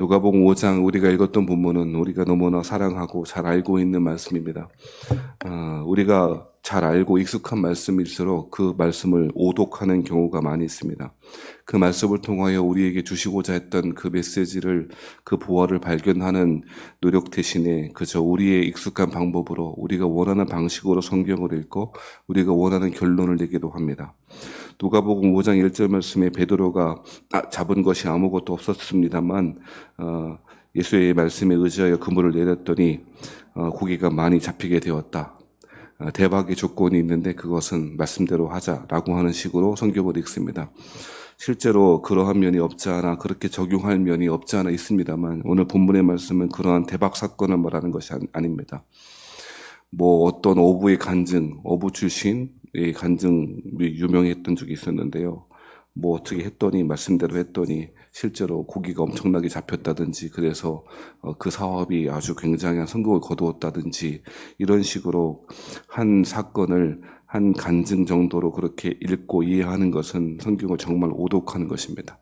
누가복음 5장 우리가 읽었던 본문은 우리가 너무나 사랑하고 잘 알고 있는 말씀입니다. 우리가 잘 알고 익숙한 말씀일수록 그 말씀을 오독하는 경우가 많이 있습니다. 그 말씀을 통하여 우리에게 주시고자 했던 그 메시지를, 그 보화를 발견하는 노력 대신에 그저 우리의 익숙한 방법으로 우리가 원하는 방식으로 성경을 읽고 우리가 원하는 결론을 내기도 합니다. 누가복음 5장 1절 말씀에 베드로가 잡은 것이 아무것도 없었습니다만 예수의 말씀에 의지하여 그물을 내렸더니 고기가 많이 잡히게 되었다. 대박의 조건이 있는데 그것은 말씀대로 하자라고 하는 식으로 성경을 읽습니다. 실제로 그러한 면이 없지 않아, 그렇게 적용할 면이 없지 않아 있습니다만 오늘 본문의 말씀은 그러한 대박 사건을 말하는 것이 아닙니다. 어떤 어부의 간증, 어부 출신의 간증이 유명했던 적이 있었는데요. 어떻게 했더니, 말씀대로 했더니 실제로 고기가 엄청나게 잡혔다든지, 그래서 그 사업이 아주 굉장한 성공을 거두었다든지, 이런 식으로 한 사건을 한 간증 정도로 그렇게 읽고 이해하는 것은 성경을 정말 오독하는 것입니다.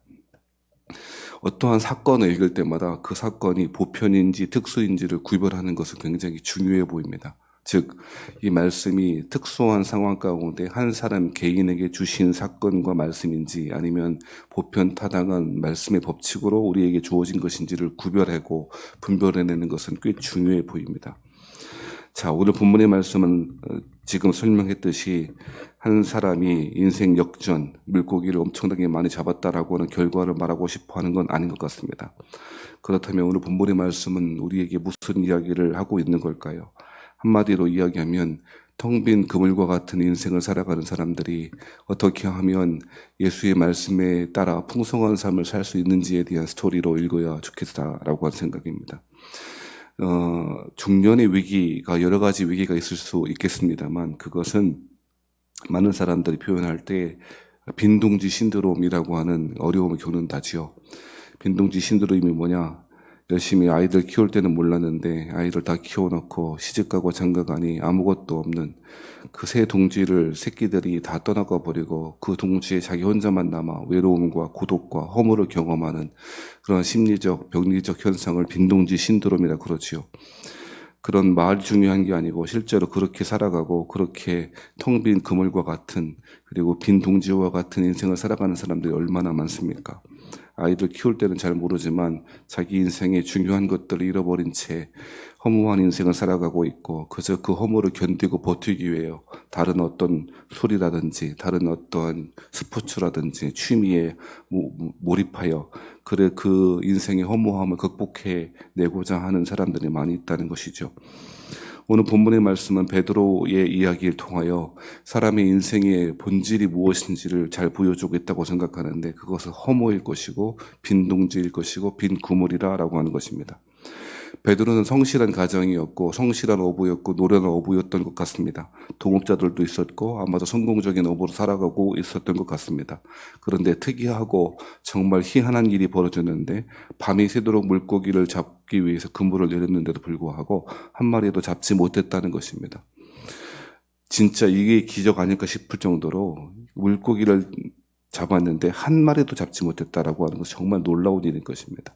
어떠한 사건을 읽을 때마다 그 사건이 보편인지 특수인지를 구별하는 것은 굉장히 중요해 보입니다. 즉, 이 말씀이 특수한 상황 가운데 한 사람 개인에게 주신 사건과 말씀인지 아니면 보편타당한 말씀의 법칙으로 우리에게 주어진 것인지를 구별하고 분별해내는 것은 꽤 중요해 보입니다. 자, 오늘 본문의 말씀은 지금 설명했듯이 한 사람이 인생 역전, 물고기를 엄청나게 많이 잡았다라고 하는 결과를 말하고 싶어 하는 건 아닌 것 같습니다. 그렇다면 오늘 본문의 말씀은 우리에게 무슨 이야기를 하고 있는 걸까요? 한마디로 이야기하면 텅 빈 그물과 같은 인생을 살아가는 사람들이 어떻게 하면 예수의 말씀에 따라 풍성한 삶을 살 수 있는지에 대한 스토리로 읽어야 좋겠다라고 하는 생각입니다. 중년의 위기가 여러 가지 위기가 있을 수 있겠습니다만 그것은 많은 사람들이 표현할 때 빈둥지 신드롬이라고 하는 어려움을 겪는다지요. 빈둥지 신드롬이 뭐냐? 열심히 아이들 키울 때는 몰랐는데 아이들 다 키워놓고 시집가고 장가가니 아무것도 없는 그 새 동지를 새끼들이 다 떠나가 버리고 그 동지에 자기 혼자만 남아 외로움과 고독과 허물을 경험하는 그런 심리적, 병리적 현상을 빈동지 신드롬이라 그러지요. 그런 말이 중요한 게 아니고 실제로 그렇게 살아가고 그렇게 텅 빈 그물과 같은, 그리고 빈 동지와 같은 인생을 살아가는 사람들이 얼마나 많습니까? 아이들 키울 때는 잘 모르지만 자기 인생의 중요한 것들을 잃어버린 채 허무한 인생을 살아가고 있고 그저 그 허무를 견디고 버티기 위해 다른 어떤 술이라든지 다른 어떠한 스포츠라든지 취미에 몰입하여 그 인생의 허무함을 극복해내고자 하는 사람들이 많이 있다는 것이죠. 오늘 본문의 말씀은 베드로의 이야기를 통하여 사람의 인생의 본질이 무엇인지를 잘 보여주고 있다고 생각하는데 그것은 허무일 것이고 빈 동지일 것이고 빈 구물이라고 하는 것입니다. 베드로는 성실한 가정이었고 성실한 어부였고 노련한 어부였던 것 같습니다. 동업자들도 있었고 아마도 성공적인 어부로 살아가고 있었던 것 같습니다. 그런데 특이하고 정말 희한한 일이 벌어졌는데 밤이 새도록 물고기를 잡기 위해서 그물을 내렸는데도 불구하고 한 마리도 잡지 못했다는 것입니다. 진짜 이게 기적 아닐까 싶을 정도로 물고기를 잡았는데 한 마리도 잡지 못했다라고 하는 것은 정말 놀라운 일인 것입니다.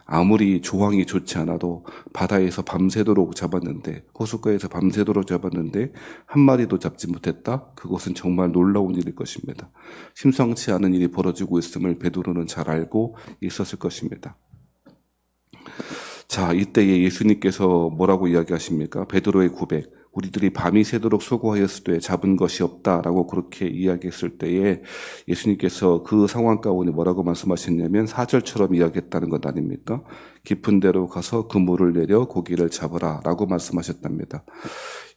아무리 조항이 좋지 않아도 바다에서 밤새도록 잡았는데, 호숫가에서 밤새도록 잡았는데 한 마리도 잡지 못했다? 그것은 정말 놀라운 일일 것입니다. 심상치 않은 일이 벌어지고 있음을 베드로는 잘 알고 있었을 것입니다. 자, 이때에 예수님께서 뭐라고 이야기하십니까? 베드로의 고백. 우리들이 밤이 새도록 수고하였을 때 잡은 것이 없다라고 그렇게 이야기했을 때에 예수님께서 그 상황 가운데 뭐라고 말씀하셨냐면 4절처럼 이야기했다는 것 아닙니까? 깊은 데로 가서 그물을 내려 고기를 잡으라 라고 말씀하셨답니다.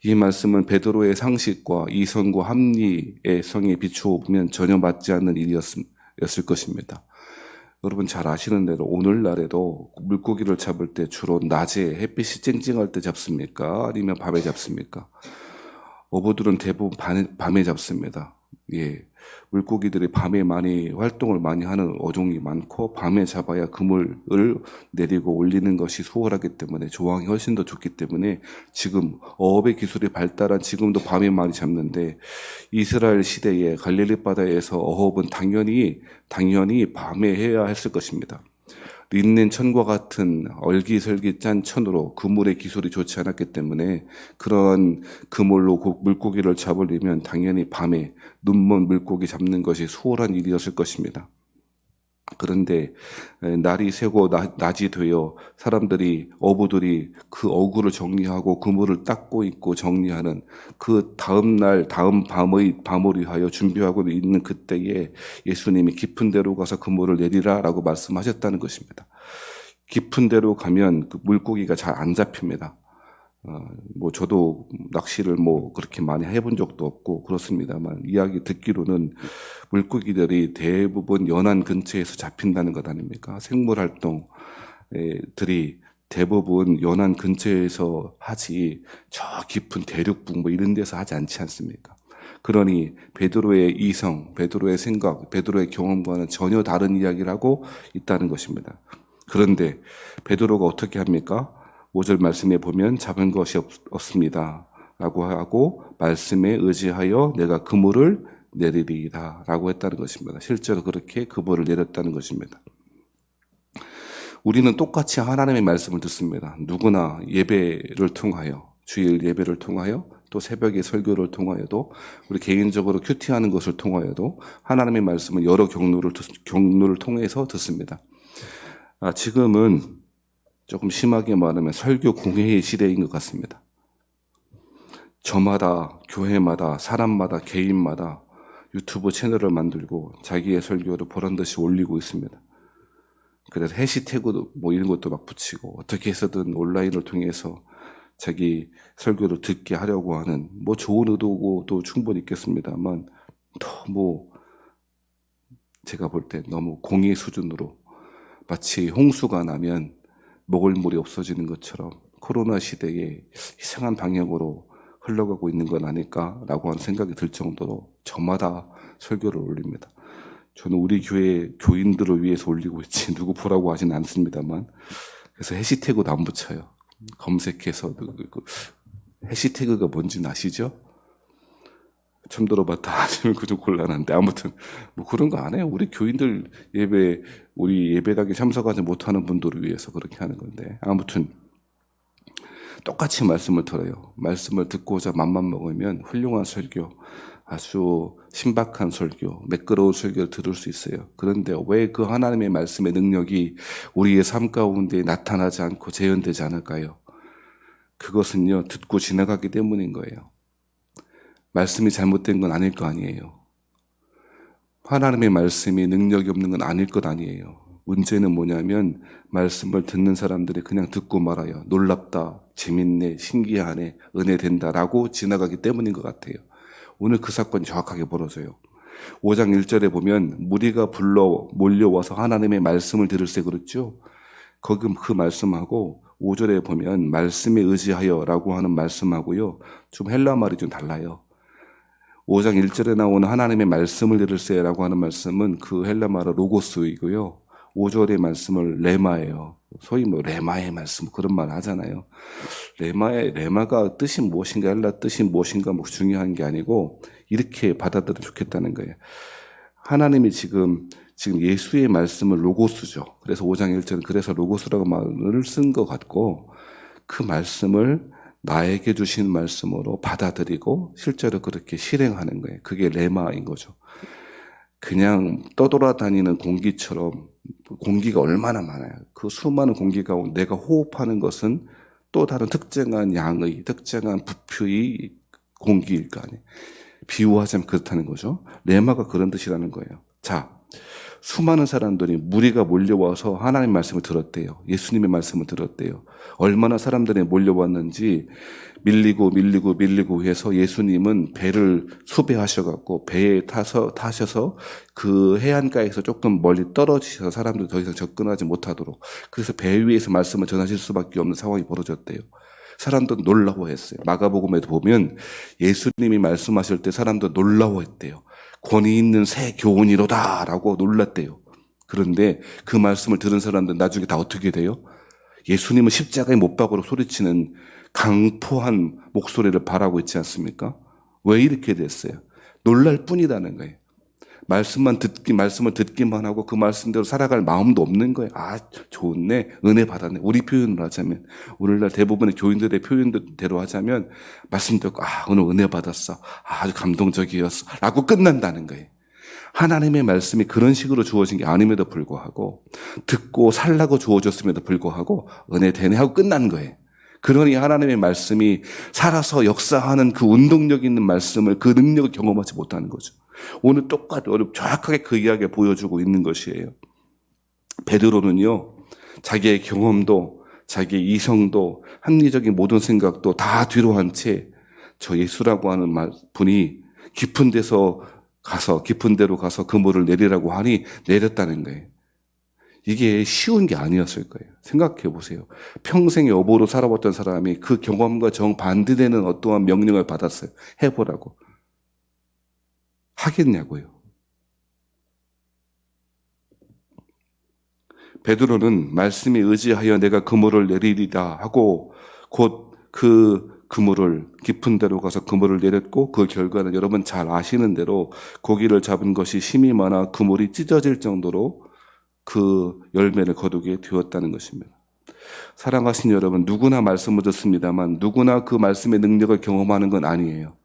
이 말씀은 베드로의 상식과 이성과 합리의 성에 비추어 보면 전혀 맞지 않는 일이었을 것입니다. 여러분 잘 아시는 대로 오늘날에도 물고기를 잡을 때 주로 낮에 햇빛이 쨍쨍할 때 잡습니까? 아니면 밤에 잡습니까? 어부들은 대부분 밤에 잡습니다. 예, 물고기들이 밤에 많이 활동을 많이 하는 어종이 많고 밤에 잡아야 그물을 내리고 올리는 것이 수월하기 때문에 조항이 훨씬 더 좋기 때문에 지금 어업의 기술이 발달한 지금도 밤에 많이 잡는데 이스라엘 시대에 갈릴리 바다에서 어업은 당연히 밤에 해야 했을 것입니다. 린넨 천과 같은 얼기설기짠 천으로 그물의 기술이 좋지 않았기 때문에 그런 그물로 물고기를 잡으려면 당연히 밤에 눈먼 물고기 잡는 것이 수월한 일이었을 것입니다. 그런데 날이 새고 낮이 되어 사람들이 어부들이 그 어구를 정리하고 그물을 닦고 있고 정리하는 그 다음 날 다음 밤을 위하여 준비하고 있는 그때에 예수님이 깊은 데로 가서 그물을 내리라라고 말씀하셨다는 것입니다. 깊은 데로 가면 그 물고기가 잘 안 잡힙니다. 뭐 저도 낚시를 뭐 그렇게 많이 해본 적도 없고 그렇습니다만 이야기 듣기로는 물고기들이 대부분 연안 근처에서 잡힌다는 것 아닙니까? 생물 활동들이 대부분 연안 근처에서 하지 저 깊은 대륙북 뭐 이런 데서 하지 않지 않습니까? 그러니 베드로의 이성, 베드로의 생각, 베드로의 경험과는 전혀 다른 이야기를 하고 있다는 것입니다. 그런데 베드로가 어떻게 합니까? 5절 말씀에 보면 잡은 것이 없습니다 라고 하고 말씀에 의지하여 내가 그물을 내리리이다 라고 했다는 것입니다. 실제로 그렇게 그물을 내렸다는 것입니다. 우리는 똑같이 하나님의 말씀을 듣습니다. 누구나 예배를 통하여, 주일 예배를 통하여, 또 새벽의 설교를 통하여도, 우리 개인적으로 큐티하는 것을 통하여도 하나님의 말씀은 여러 경로를 통해서 듣습니다. 지금은 조금 심하게 말하면 설교 공회의 시대인 것 같습니다. 저마다, 교회마다, 사람마다, 개인마다 유튜브 채널을 만들고 자기의 설교를 보란듯이 올리고 있습니다. 그래서 해시태그도 뭐 이런 것도 막 붙이고 어떻게 해서든 온라인을 통해서 자기 설교를 듣게 하려고 하는 뭐 좋은 의도도 충분히 있겠습니다만 너무 제가 볼 때 너무 공의 수준으로 마치 홍수가 나면 먹을 물이 없어지는 것처럼 코로나 시대에 이상한 방향으로 흘러가고 있는 건 아닐까라고 하는 생각이 들 정도로 저마다 설교를 올립니다. 저는 우리 교회 교인들을 위해서 올리고 있지 누구 보라고 하진 않습니다만 그래서 해시태그도 안 붙여요. 검색해서 해시태그가 뭔지 아시죠? 처음 들어봤다 하시면 그 좀 곤란한데 아무튼 뭐 그런 거 안 해요. 우리 교인들 우리 예배당에 참석하지 못하는 분들을 위해서 그렇게 하는 건데 아무튼 똑같이 말씀을 들어요. 말씀을 듣고자 맘만 먹으면 훌륭한 설교, 아주 신박한 설교, 매끄러운 설교를 들을 수 있어요. 그런데 왜 그 하나님의 말씀의 능력이 우리의 삶 가운데 나타나지 않고 재현되지 않을까요? 그것은요, 듣고 지나가기 때문인 거예요. 말씀이 잘못된 건 아닐 거 아니에요. 하나님의 말씀이 능력이 없는 건 아닐 것 아니에요. 문제는 뭐냐면 말씀을 듣는 사람들이 그냥 듣고 말아요. 놀랍다, 재밌네, 신기하네, 은혜 된다라고 지나가기 때문인 것 같아요. 오늘 그 사건이 정확하게 벌어져요. 5장 1절에 보면 무리가 몰려와서 하나님의 말씀을 들을세 그랬죠. 거기 그 말씀하고 5절에 보면 말씀에 의지하여라고 하는 말씀하고요. 좀 헬라 말이 좀 달라요. 5장 1절에 나오는 하나님의 말씀을 들을세라고 하는 말씀은 그 헬라 말은 로고스이고요. 5절의 말씀을 레마예요. 소위 뭐 레마의 말씀 그런 말 하잖아요. 레마가 뜻이 무엇인가 헬라 뜻이 무엇인가 뭐 중요한 게 아니고 이렇게 받아들여 좋겠다는 거예요. 하나님이 지금 예수의 말씀을 로고스죠. 그래서 5장 1절은 그래서 로고스라고 말을 쓴 것 같고 그 말씀을 나에게 주신 말씀으로 받아들이고 실제로 그렇게 실행하는 거예요. 그게 레마인 거죠. 그냥 떠돌아다니는 공기처럼 공기가 얼마나 많아요. 그 수많은 공기 가운데 내가 호흡하는 것은 또 다른 특정한 양의, 특정한 부피의 공기일 거 아니에요. 비유하자면 그렇다는 거죠. 레마가 그런 뜻이라는 거예요. 자, 수많은 사람들이 무리가 몰려와서 하나님 말씀을 들었대요. 예수님의 말씀을 들었대요. 얼마나 사람들이 몰려왔는지 밀리고 해서 예수님은 배를 수배하셔갖고 배에 타셔서 그 해안가에서 조금 멀리 떨어지셔서 사람들이 더 이상 접근하지 못하도록 그래서 배 위에서 말씀을 전하실 수밖에 없는 상황이 벌어졌대요. 사람들은 놀라워했어요. 마가복음에도 보면 예수님이 말씀하실 때 사람들 놀라워했대요. 권위 있는 새 교훈이로다 라고 놀랐대요. 그런데 그 말씀을 들은 사람들 나중에 다 어떻게 돼요? 예수님은 십자가에 못 박으러 소리치는 강포한 목소리를 바라고 있지 않습니까? 왜 이렇게 됐어요? 놀랄 뿐이라는 거예요. 말씀을 듣기만 하고 그 말씀대로 살아갈 마음도 없는 거예요. 아, 좋네. 은혜 받았네. 우리 표현으로 하자면, 오늘날 대부분의 교인들의 표현대로 하자면, 말씀 듣고, 아, 오늘 은혜 받았어. 아, 아주 감동적이었어. 라고 끝난다는 거예요. 하나님의 말씀이 그런 식으로 주어진 게 아님에도 불구하고, 듣고 살라고 주어졌음에도 불구하고, 은혜 되네 하고 끝난 거예요. 그러니 하나님의 말씀이 살아서 역사하는 그 운동력 있는 말씀을, 그 능력을 경험하지 못하는 거죠. 오늘 똑같이 정확하게 그 이야기를 보여주고 있는 것이에요. 베드로는요, 자기의 경험도, 자기의 이성도, 합리적인 모든 생각도 다 뒤로 한 채 저 예수라고 하는 분이 깊은 데로 가서 그물을 내리라고 하니 내렸다는 거예요. 이게 쉬운 게 아니었을 거예요. 생각해 보세요. 평생 여보로 살아봤던 사람이 그 경험과 정반대되는 어떠한 명령을 받았어요. 해보라고. 하겠냐고요. 베드로는 말씀에 의지하여 내가 그물을 내리리다 하고 곧 그 그물을 깊은 데로 가서 그물을 내렸고 그 결과는 여러분 잘 아시는 대로 고기를 잡은 것이 힘이 많아 그물이 찢어질 정도로 그 열매를 거두게 되었다는 것입니다. 사랑하신 여러분, 누구나 말씀을 듣습니다만 누구나 그 말씀의 능력을 경험하는 건 아니에요.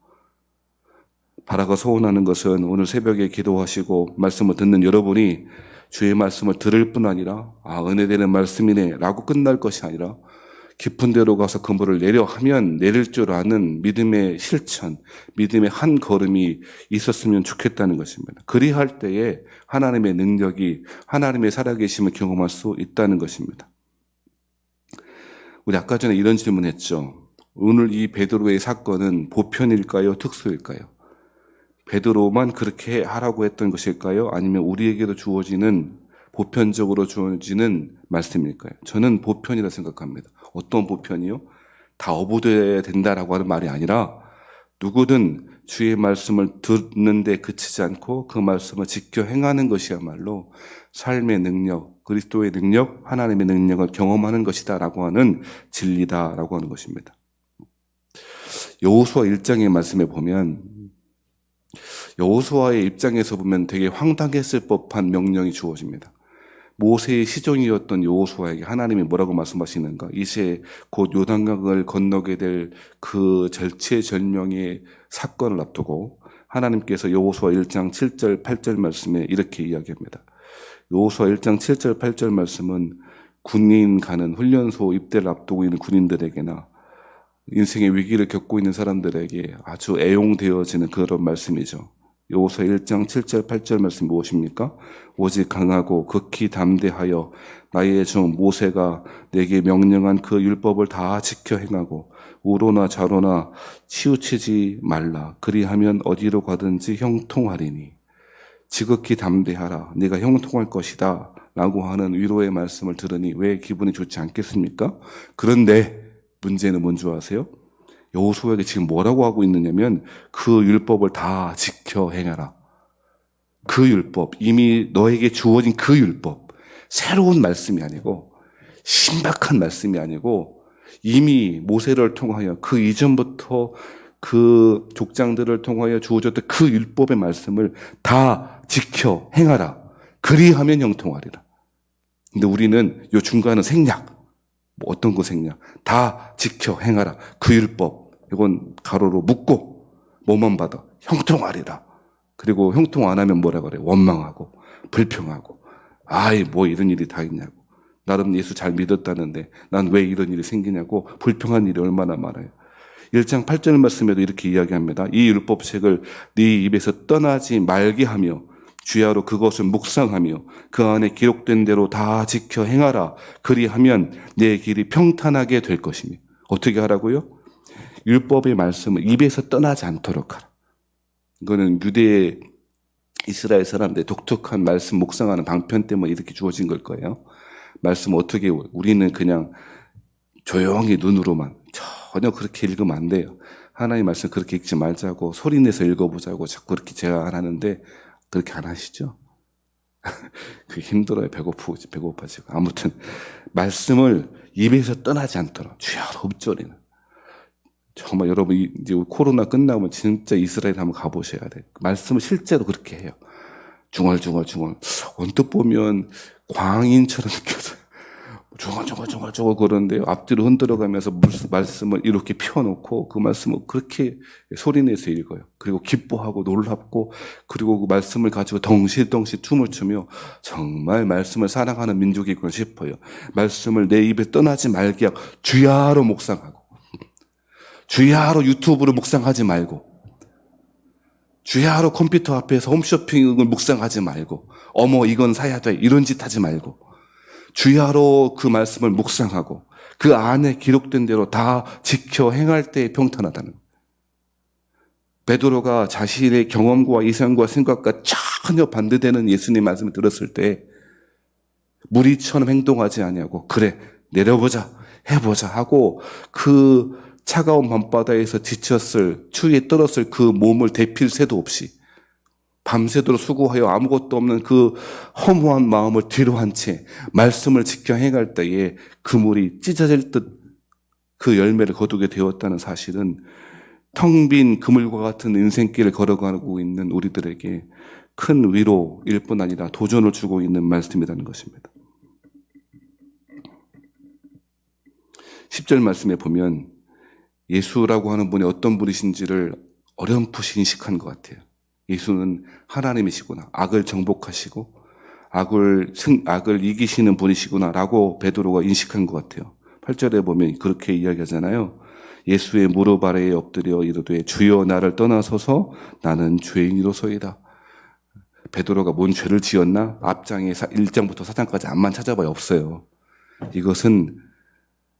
바라고 소원하는 것은 오늘 새벽에 기도하시고 말씀을 듣는 여러분이 주의 말씀을 들을 뿐 아니라 아, 은혜되는 말씀이네 라고 끝날 것이 아니라 깊은 데로 가서 그물을 내려 하면 내릴 줄 아는 믿음의 실천, 믿음의 한 걸음이 있었으면 좋겠다는 것입니다. 그리할 때에 하나님의 능력이, 하나님의 살아계심을 경험할 수 있다는 것입니다. 우리 아까 전에 이런 질문했죠. 오늘 이 베드로의 사건은 보편일까요? 특수일까요? 베드로만 그렇게 하라고 했던 것일까요? 아니면 우리에게도 주어지는 보편적으로 주어지는 말씀일까요? 저는 보편이라 생각합니다. 어떤 보편이요? 다 어부되어야 된다라고 하는 말이 아니라 누구든 주의 말씀을 듣는데 그치지 않고 그 말씀을 지켜 행하는 것이야말로 삶의 능력, 그리스도의 능력, 하나님의 능력을 경험하는 것이다라고 하는 진리다라고 하는 것입니다. 여호수아 1장의 말씀에 보면 여호수아의 입장에서 보면 되게 황당했을 법한 명령이 주어집니다. 모세의 시종이었던 여호수아에게 하나님이 뭐라고 말씀하시는가? 이제 곧 요단강을 건너게 될 그 절체절명의 사건을 앞두고 하나님께서 여호수아 1장 7절 8절 말씀에 이렇게 이야기합니다. 여호수아 1장 7절 8절 말씀은 군인 가는 훈련소 입대를 앞두고 있는 군인들에게나 인생의 위기를 겪고 있는 사람들에게 아주 애용되어지는 그런 말씀이죠. 여호수아 1장 7절 8절 말씀 무엇입니까? 오직 강하고 극히 담대하여 나의 종 모세가 내게 명령한 그 율법을 다 지켜 행하고 우로나 좌로나 치우치지 말라. 그리하면 어디로 가든지 형통하리니. 지극히 담대하라. 네가 형통할 것이다. 라고 하는 위로의 말씀을 들으니 왜 기분이 좋지 않겠습니까? 그런데 문제는 뭔지 아세요? 여호수아에게 지금 뭐라고 하고 있느냐면 그 율법을 다 지켜 행하라. 그 율법, 이미 너에게 주어진 그 율법, 새로운 말씀이 아니고 신박한 말씀이 아니고 이미 모세를 통하여 그 이전부터 그 족장들을 통하여 주어졌던 그 율법의 말씀을 다 지켜 행하라. 그리하면 형통하리라. 근데 우리는 요 중간은 생략. 뭐 어떤 거 생략? 다 지켜 행하라. 그 율법. 이건 가로로 묶고 뭐만 받아? 형통하리라. 그리고 형통 안 하면 뭐라 그래? 원망하고 불평하고 아이 뭐 이런 일이 다 있냐고. 나름 예수 잘 믿었다는데 난 왜 이런 일이 생기냐고 불평한 일이 얼마나 많아요. 1장 8절 말씀에도 이렇게 이야기합니다. 이 율법책을 네 입에서 떠나지 말게 하며 주야로 그것을 묵상하며 그 안에 기록된 대로 다 지켜 행하라. 그리하면 내 길이 평탄하게 될 것이며. 어떻게 하라고요? 율법의 말씀을 입에서 떠나지 않도록 하라. 이거는 유대 이스라엘 사람들의 독특한 말씀 묵상하는 방편 때문에 이렇게 주어진 걸 거예요. 말씀 어떻게 우리는 그냥 조용히 눈으로만 전혀 그렇게 읽으면 안 돼요. 하나님의 말씀 그렇게 읽지 말자고 소리내서 읽어보자고 자꾸 그렇게 제가 안 하는데 그렇게 안 하시죠? 그게 힘들어요. 배고파지고. 아무튼 말씀을 입에서 떠나지 않도록 주여 읍조리는. 정말 여러분 이제 코로나 끝나면 진짜 이스라엘 한번 가보셔야 돼요. 말씀을 실제로 그렇게 해요. 중얼중얼. 언뜻 보면 광인처럼 느껴져요. 중얼중얼 그러는데요. 앞뒤로 흔들어가면서 말씀을 이렇게 펴놓고 그 말씀을 그렇게 소리내서 읽어요. 그리고 기뻐하고 놀랍고 그리고 그 말씀을 가지고 덩실덩실 춤을 추며 정말 말씀을 사랑하는 민족이구나 싶어요. 말씀을 내 입에 떠나지 말게 하고 주야로 묵상하고 주야로 유튜브로 묵상하지 말고 주야로 컴퓨터 앞에서 홈쇼핑을 묵상하지 말고 어머 이건 사야 돼 이런 짓 하지 말고 주야로 그 말씀을 묵상하고 그 안에 기록된 대로 다 지켜 행할 때에 평탄하다는 거예요. 베드로가 자신의 경험과 이성과 생각과 전혀 반대되는 예수님 말씀을 들었을 때 무리처럼 행동하지 아니하고 그래 내려보자 해보자 하고 그 차가운 밤바다에서 지쳤을 추위에 떨었을 그 몸을 데필 새도 없이 밤새도록 수고하여 아무것도 없는 그 허무한 마음을 뒤로 한 채 말씀을 지켜 행할 때에 그물이 찢어질 듯 그 열매를 거두게 되었다는 사실은 텅 빈 그물과 같은 인생길을 걸어가고 있는 우리들에게 큰 위로일 뿐 아니라 도전을 주고 있는 말씀이라는 것입니다. 10절 말씀에 보면 예수라고 하는 분이 어떤 분이신지를 어렴풋이 인식한 것 같아요. 예수는 하나님이시구나. 악을 정복하시고 악을 이기시는 분이시구나라고 베드로가 인식한 것 같아요. 8절에 보면 그렇게 이야기하잖아요. 예수의 무릎 아래에 엎드려 이르되 주여 나를 떠나소서 나는 죄인이로소이다. 베드로가 뭔 죄를 지었나? 앞장에 1장부터 4장까지 암만 찾아봐야 없어요. 이것은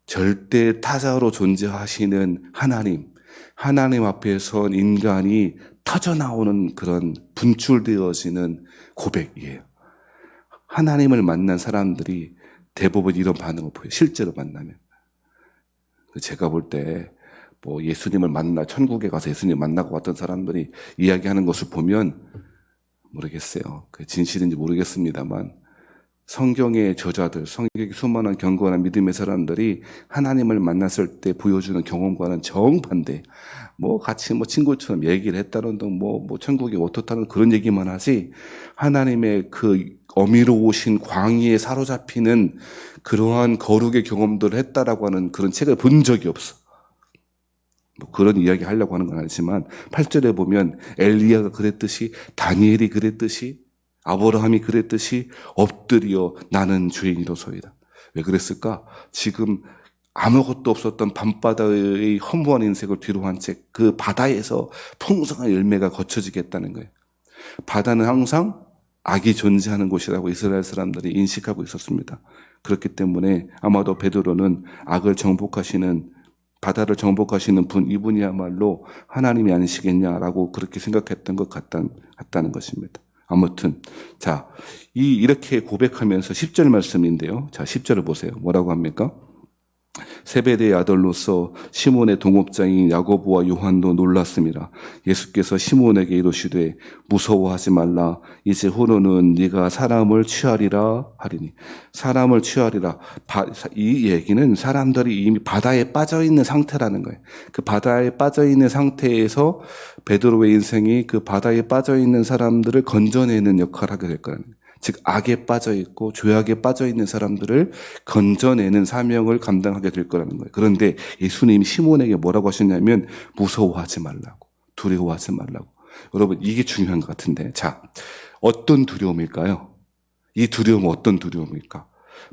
절대 타자로 존재하시는 하나님 앞에 선 인간이 터져나오는 그런 분출되어지는 고백이에요. 하나님을 만난 사람들이 대부분 이런 반응을 보여요. 실제로 만나면. 제가 볼 때 뭐 예수님을 천국에 가서 예수님 만나고 왔던 사람들이 이야기하는 것을 보면 모르겠어요. 그 진실인지 모르겠습니다만 성경의 저자들, 성경의 수많은 견고한 믿음의 사람들이 하나님을 만났을 때 보여주는 경험과는 정반대. 같이 친구처럼 얘기를 했다는 등 천국이 어떻다는 그런 얘기만 하지 하나님의 그 어미로우신 광야에 사로잡히는 그러한 거룩의 경험들을 했다라고 하는 그런 책을 본 적이 없어. 그런 이야기 하려고 하는 건 아니지만 8절에 보면 엘리야가 그랬듯이 다니엘이 그랬듯이 아브라함이 그랬듯이 엎드려 나는 죄인이로소이다. 왜 그랬을까? 지금 아무것도 없었던 밤바다의 허무한 인생을 뒤로 한 채 그 바다에서 풍성한 열매가 거쳐지겠다는 거예요. 바다는 항상 악이 존재하는 곳이라고 이스라엘 사람들이 인식하고 있었습니다. 그렇기 때문에 아마도 베드로는 바다를 정복하시는 분, 이분이야말로 하나님이 아니시겠냐라고 그렇게 생각했던 것 같다는 것입니다. 아무튼 이렇게 고백하면서 10절 말씀인데요. 10절을 보세요. 뭐라고 합니까? 세베대의 아들로서 시몬의 동업자인 야고보와 요한도 놀랐습니다. 예수께서 시몬에게 이르시되 무서워하지 말라. 이제 후로는 네가 사람을 취하리라 하리니. 사람을 취하리라. 이 얘기는 사람들이 이미 바다에 빠져있는 상태라는 거예요. 그 바다에 빠져있는 상태에서 베드로의 인생이 그 바다에 빠져있는 사람들을 건져내는 역할을 하게 될 거라는 거예요. 즉 악에 빠져있고 죄악에 빠져있는 사람들을 건져내는 사명을 감당하게 될 거라는 거예요. 그런데 예수님이 시몬에게 뭐라고 하셨냐면 무서워하지 말라고, 두려워하지 말라고. 여러분 이게 중요한 것 같은데 어떤 두려움일까요? 이 두려움은 어떤 두려움일까?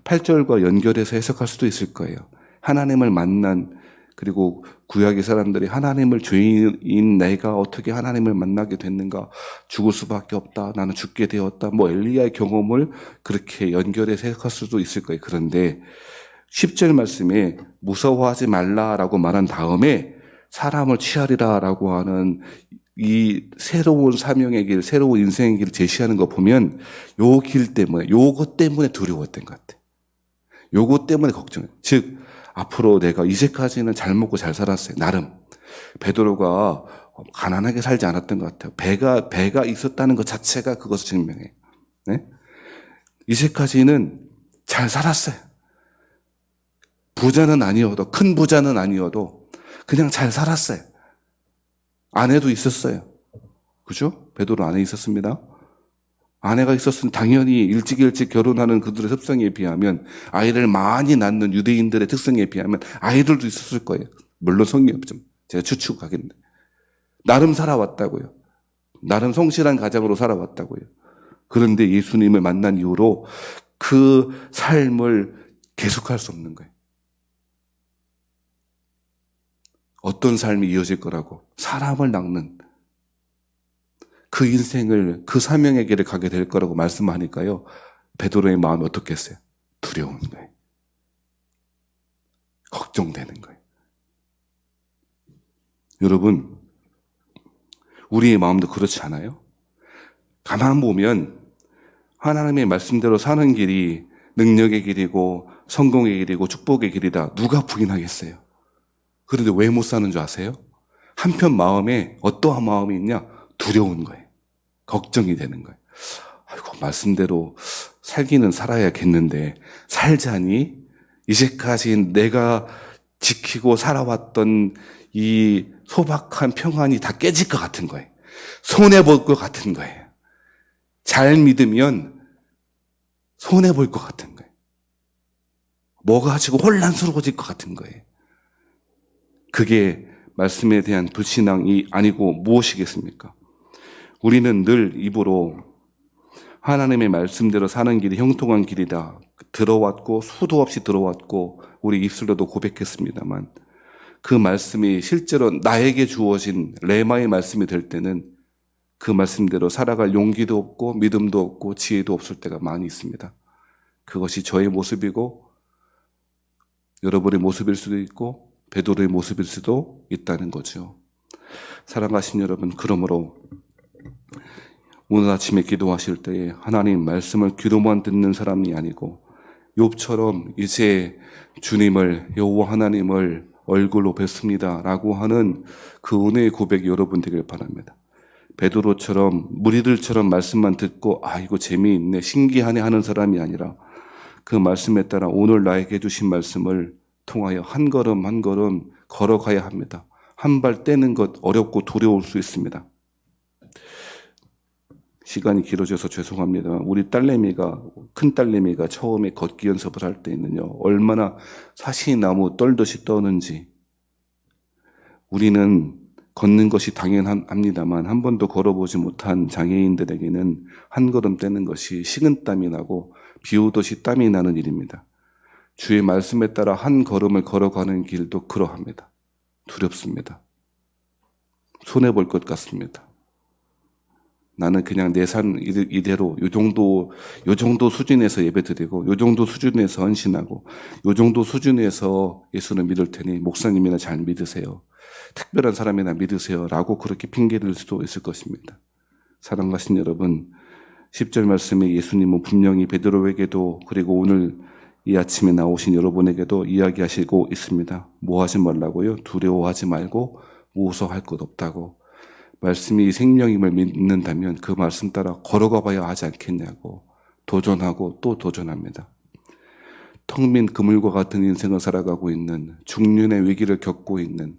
8절과 연결해서 해석할 수도 있을 거예요. 하나님을 만난 그리고 구약의 사람들이 하나님을 죄인인 내가 어떻게 하나님을 만나게 됐는가? 죽을 수밖에 없다. 나는 죽게 되었다. 엘리야의 경험을 그렇게 연결해서 해석할 수도 있을 거예요. 그런데 10절 말씀에 무서워하지 말라라고 말한 다음에 사람을 취하리라라고 하는 이 새로운 사명의 길, 새로운 인생의 길을 제시하는 거 보면 요것 때문에 두려웠던 것 같아요. 요것 때문에 걱정해요. 즉 앞으로 내가 이제까지는 잘 먹고 잘 살았어요. 나름. 베드로가 가난하게 살지 않았던 것 같아요. 배가 있었다는 것 자체가 그것을 증명해요. 네? 이제까지는 잘 살았어요. 부자는 아니어도, 큰 부자는 아니어도 그냥 잘 살았어요. 아내도 있었어요. 그죠? 베드로 아내 있었습니다. 아내가 있었으면 당연히 일찍 결혼하는 그들의 습성에 비하면, 아이를 많이 낳는 유대인들의 특성에 비하면 아이들도 있었을 거예요. 물론 성이 없죠. 제가 추측하겠는데. 나름 살아왔다고요. 나름 성실한 가정으로 살아왔다고요. 그런데 예수님을 만난 이후로 그 삶을 계속할 수 없는 거예요. 어떤 삶이 이어질 거라고? 사람을 낚는 그 인생을, 그 사명의 길을 가게 될 거라고 말씀하니까요. 베드로의 마음이 어떻겠어요? 두려운 거예요. 걱정되는 거예요. 여러분, 우리의 마음도 그렇지 않아요? 가만 보면 하나님의 말씀대로 사는 길이 능력의 길이고 성공의 길이고 축복의 길이다. 누가 부인하겠어요? 그런데 왜 못 사는 줄 아세요? 한편 마음에 어떠한 마음이 있냐? 두려운 거예요. 걱정이 되는 거예요. 아이고, 말씀대로 살기는 살아야겠는데 살자니 이제까지 내가 지키고 살아왔던 이 소박한 평안이 다 깨질 것 같은 거예요. 손해볼 것 같은 거예요. 잘 믿으면 손해볼 것 같은 거예요. 뭐가 가지고 혼란스러워질 것 같은 거예요. 그게 말씀에 대한 불신앙이 아니고 무엇이겠습니까? 우리는 늘 입으로 하나님의 말씀대로 사는 길이 형통한 길이다. 들어왔고 수도 없이 들어왔고 우리 입술로도 고백했습니다만 그 말씀이 실제로 나에게 주어진 레마의 말씀이 될 때는 그 말씀대로 살아갈 용기도 없고 믿음도 없고 지혜도 없을 때가 많이 있습니다. 그것이 저의 모습이고 여러분의 모습일 수도 있고 베드로의 모습일 수도 있다는 거죠. 사랑하신 여러분, 그러므로 오늘 아침에 기도하실 때에 하나님 말씀을 귀로만 듣는 사람이 아니고 욥처럼 이제 주님을, 여호와 하나님을 얼굴로 뵙습니다라고 하는 그 은혜의 고백이 여러분 되길 바랍니다. 베드로처럼 무리들처럼 말씀만 듣고 이거 재미있네, 신기하네 하는 사람이 아니라 그 말씀에 따라 오늘 나에게 주신 말씀을 통하여 한 걸음 한 걸음 걸어가야 합니다. 한 발 떼는 것 어렵고 두려울 수 있습니다. 시간이 길어져서 죄송합니다. 우리 큰 딸내미가 처음에 걷기 연습을 할 때는요, 얼마나 사시나무 떨듯이 떠는지. 우리는 걷는 것이 당연합니다만 한 번도 걸어보지 못한 장애인들에게는 한 걸음 떼는 것이 식은땀이 나고 비 오듯이 땀이 나는 일입니다. 주의 말씀에 따라 한 걸음을 걸어가는 길도 그러합니다. 두렵습니다. 손해볼 것 같습니다. 나는 그냥 내 삶 이대로 요 정도 수준에서 예배드리고 요 정도 수준에서 헌신하고 요 정도 수준에서 예수를 믿을 테니 목사님이나 잘 믿으세요. 특별한 사람이나 믿으세요. 라고 그렇게 핑계댈 수도 있을 것입니다. 사랑하신 여러분, 10절 말씀에 예수님은 분명히 베드로에게도 그리고 오늘 이 아침에 나오신 여러분에게도 이야기하시고 있습니다. 뭐 하지 말라고요? 두려워하지 말고 무서워할 것 없다고. 말씀이 생명임을 믿는다면 그 말씀 따라 걸어가 봐야 하지 않겠냐고 도전하고 또 도전합니다. 텅 빈 그물과 같은 인생을 살아가고 있는, 중년의 위기를 겪고 있는,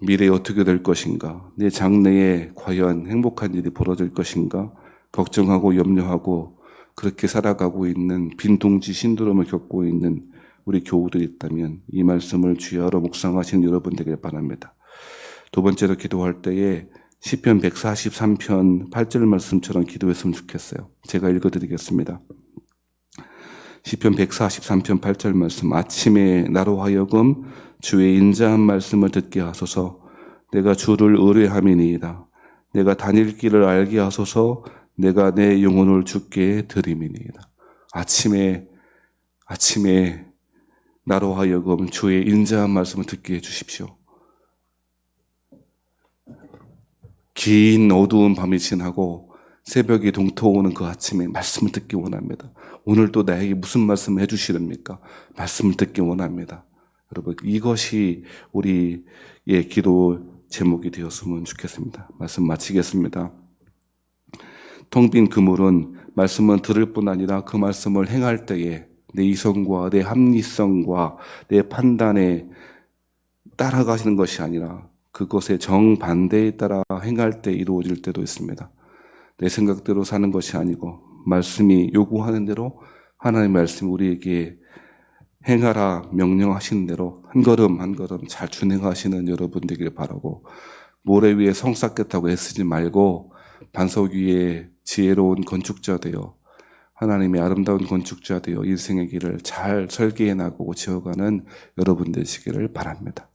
미래에 어떻게 될 것인가, 내 장래에 과연 행복한 일이 벌어질 것인가 걱정하고 염려하고 그렇게 살아가고 있는 빈둥지 신드롬을 겪고 있는 우리 교우들이 있다면 이 말씀을 주야로 묵상하시는 여러분 되길 바랍니다. 두 번째로 기도할 때에 시편 143편 8절 말씀처럼 기도했으면 좋겠어요. 제가 읽어드리겠습니다. 시편 143편 8절 말씀. 아침에 나로 하여금 주의 인자한 말씀을 듣게 하소서. 내가 주를 의뢰함이니이다. 내가 다닐 길을 알게 하소서. 내가 내 영혼을 주께 드림이니이다. 아침에 나로 하여금 주의 인자한 말씀을 듣게 해주십시오. 긴 어두운 밤이 지나고 새벽이 동토오는 그 아침에 말씀을 듣기 원합니다. 오늘도 나에게 무슨 말씀을 해주시렵니까? 말씀을 듣기 원합니다. 여러분, 이것이 우리의 기도 제목이 되었으면 좋겠습니다. 말씀 마치겠습니다. 텅 빈 그물은 말씀은 들을 뿐 아니라 그 말씀을 행할 때에 내 이성과 내 합리성과 내 판단에 따라가시는 것이 아니라 그것의 정반대에 따라 행할 때 이루어질 때도 있습니다. 내 생각대로 사는 것이 아니고 말씀이 요구하는 대로 하나님의 말씀이 우리에게 행하라 명령하시는 대로 한 걸음 한 걸음 잘 준행하시는 여러분 되기를 바라고, 모래 위에 성 쌓겠다고 애쓰지 말고 반석 위에 지혜로운 건축자 되어 하나님의 아름다운 건축자 되어 인생의 길을 잘 설계해 나가고 지어가는 여러분 되시기를 바랍니다.